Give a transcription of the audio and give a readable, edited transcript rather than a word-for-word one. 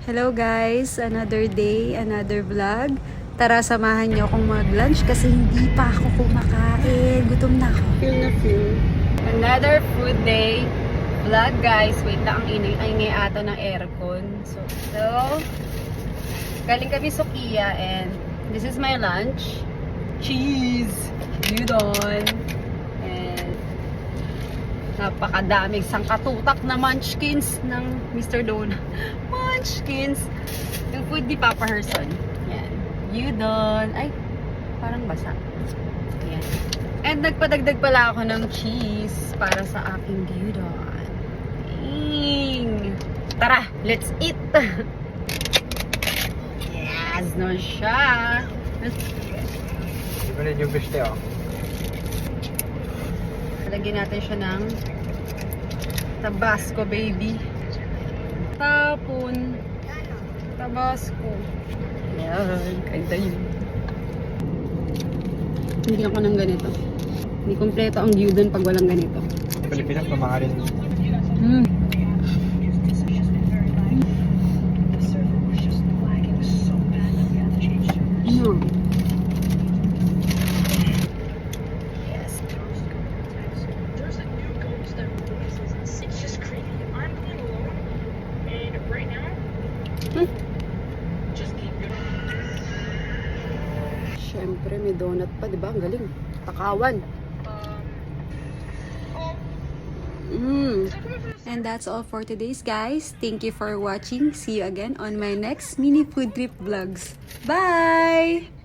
Hello guys, another day, another vlog. Tara, samahan niyo akong mag-lunch kasi hindi pa ako kumakain. Gutom na ako. Feel na feel. Another food day vlog guys. Wait lang, ang ingay ata ng aircon. So, galing kami Sukiya and this is my lunch. Cheese, udon, and napakadaming sangkatutak na munchkins ng Mr. Donut. Munchkins. Yung food ni Papa Herson. Yan. Udon. Ay, parang basa. Yan. And nagpadagdag pala ako ng cheese para sa aking udon. Tara, let's eat! Yes, no siya. Let's eat. Ibanin yung gusto oh. Lagyan natin siya ng Tabasco, baby. Tapon. Tabasco. Yan. Kainta yun. Hindi ako ng ganito. Hindi kompleto ang udon pag walang ganito. Sa Pilipinas, mamakarin. Siyempre, may donut pa, di ba? Ang galing. Takawan. And that's all for today's guys. Thank you for watching. See you again on my next mini food trip vlogs. Bye!